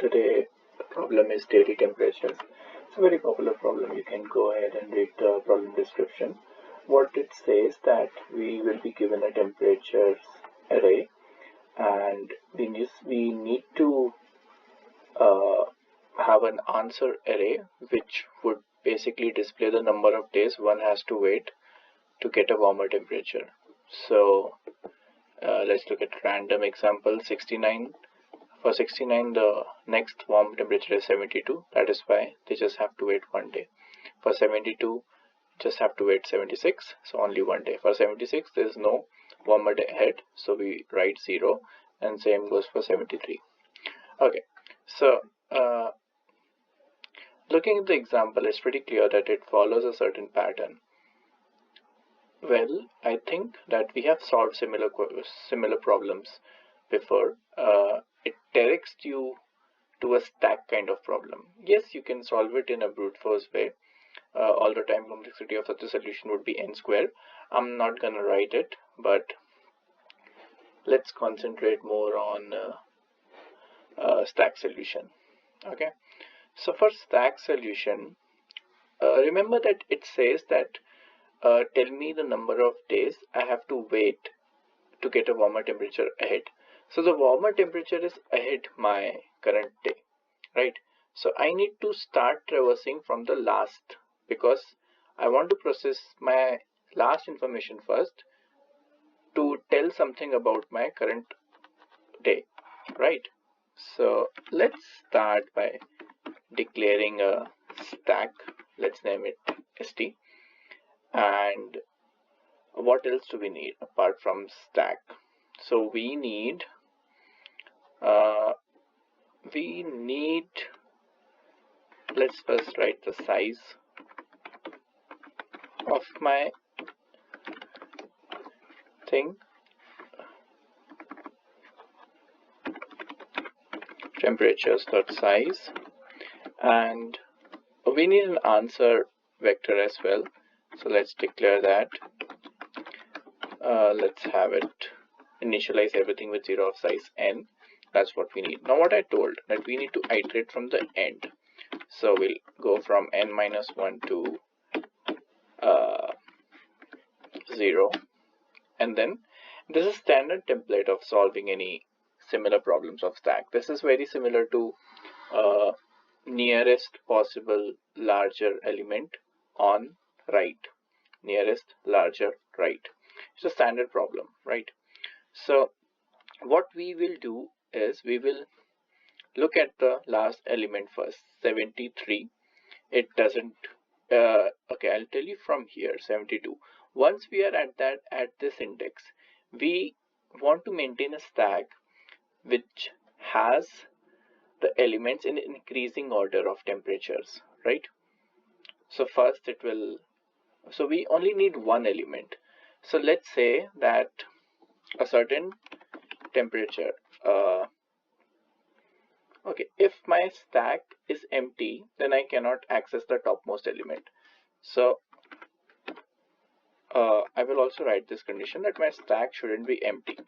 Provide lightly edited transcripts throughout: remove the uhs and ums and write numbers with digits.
Today the problem is daily temperatures. It's a very popular problem. You can go ahead and read the problem description. What it says that we will be given a temperatures array, and we need to have an answer array which would basically display the number of days one has to wait to get a warmer temperature. So let's look at random example 69. For 69, the next warm temperature is 72. That is why they just have to wait 1 day. For 72, just have to wait 76. So only 1 day. For 76, there is no warmer day ahead. So we write 0. And same goes for 73. Okay. So looking at the example, it's pretty clear that it follows a certain pattern. Well, I think that we have solved similar problems before. It directs you to a stack kind of problem. Yes, you can solve it in a brute force way. All the time complexity of such a solution would be n squared. I'm not gonna write it, but let's concentrate more on stack solution. Okay, so for stack solution, remember that it says that tell me the number of days I have to wait to get a warmer temperature ahead. So the warmer temperature is ahead my current day, right? So I need to start traversing from the last, because I want to process my last information first to tell something about my current day, right? So let's start by declaring a stack. Let's name it st. And what else do we need apart from stack? So we need let's first write the size of my thing, temperatures.size, and we need an answer vector as well. So let's declare that. Let's have it initialize everything with 0 of size n. That's what we need. Now what I told that we need to iterate from the end. So we'll go from n minus 1 to 0. And then this is standard template of solving any similar problems of stack. This is very similar to nearest possible larger element on right. Nearest larger right. It's a standard problem, right? So what we will do is we will look at the last element first, 73. It doesn't okay, I'll tell you from here, 72. Once we are at this index, we want to maintain a stack which has the elements in increasing order of temperatures, right? So first it will, so we only need one element. So let's say that a certain temperature, okay, if my stack is empty, then I cannot access the topmost element. So I will also write this condition that my stack shouldn't be empty,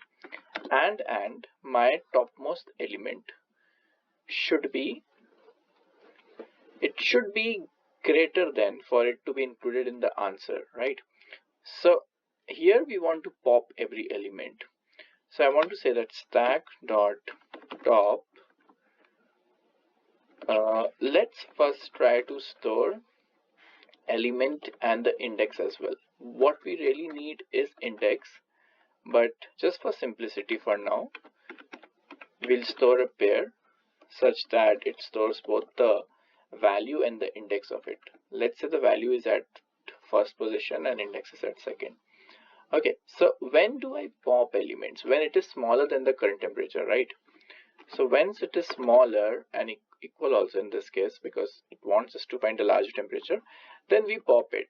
and my topmost element should be, it should be greater than for it to be included in the answer, right? So here we want to pop every element. So I want to say that stack dot top. Let's first try to store element and the index as well. What we really need is index, but just for simplicity for now, we'll store a pair such that it stores both the value and the index of it. Let's say the value is at first position and index is at second. Okay, so when do I pop elements? When it is smaller than the current temperature, right? So once it is smaller and equal also in this case, because it wants us to find a larger temperature, then we pop it,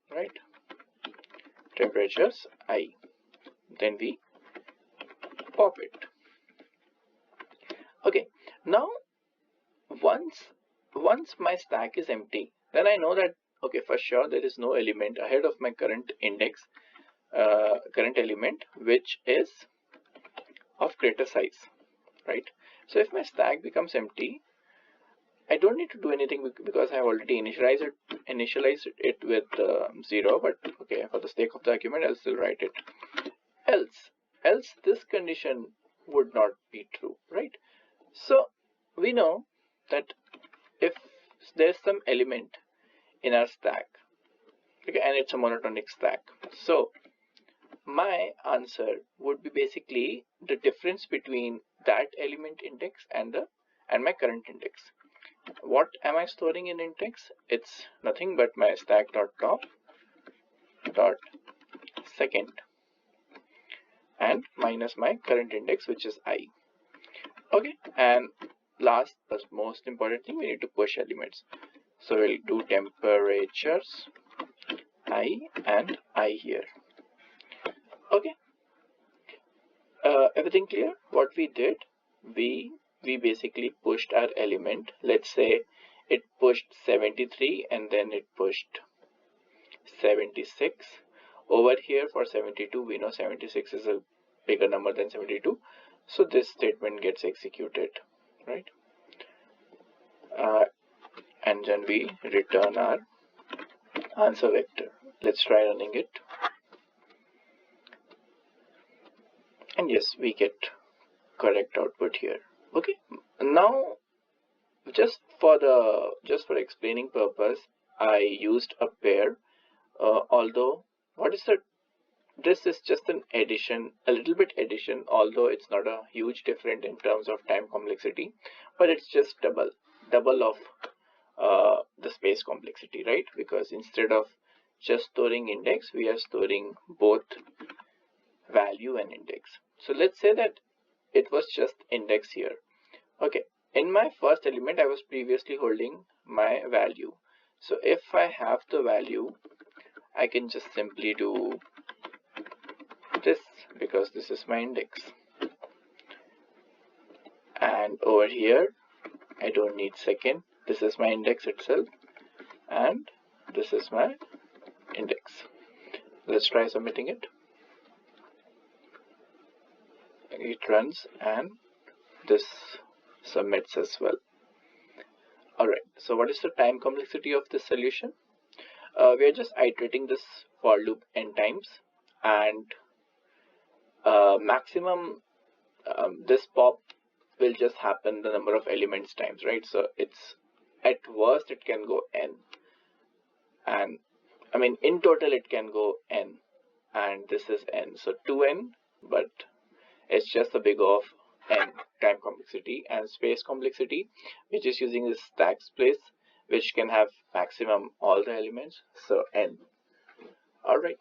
right? Temperatures I, then we pop it. Okay, now once my stack is empty, then I know that, okay, for sure there is no element ahead of my current index, current element which is of greater size, right? So if my stack becomes empty, I don't need to do anything because I have already initialized it with 0, but okay, for the sake of the argument, I'll still write it. Else this condition would not be true, right? So we know that if there's some element in our stack, okay, and it's a monotonic stack, so my answer would be basically the difference between that element index and my current index. What am I storing in index? It's nothing but my stack.top dot second and minus my current index, which is I. Okay, and last but most important thing, we need to push elements. So we'll do temperatures I and I here. Okay, everything clear? What we did, we basically pushed our element. Let's say it pushed 73 and then it pushed 76. Over here for 72, we know 76 is a bigger number than 72. So this statement gets executed, right? And then we return our answer vector. Let's try running it. And yes, we get correct output here. Okay, now just for explaining purpose, I used a pair. Although this is just an addition, a little bit addition, although it's not a huge difference in terms of time complexity, but it's just double of the space complexity, right? Because instead of just storing index, we are storing both value and index. So let's say that it was just index here. Okay, in my first element, I was previously holding my value. So if I have the value, I can just simply do this because this is my index. And over here, I don't need second. This is my index itself. And this is my index. Let's try submitting it. It runs and this submits as well. Alright, so what is the time complexity of this solution? We are just iterating this for loop n times, and maximum this pop will just happen the number of elements times, right? So it's at worst it can go n, and I mean in total it can go n, and this is n, so 2n, but it's just the big of n time complexity. And space complexity, which is using this stack space, which can have maximum all the elements, so n. All right.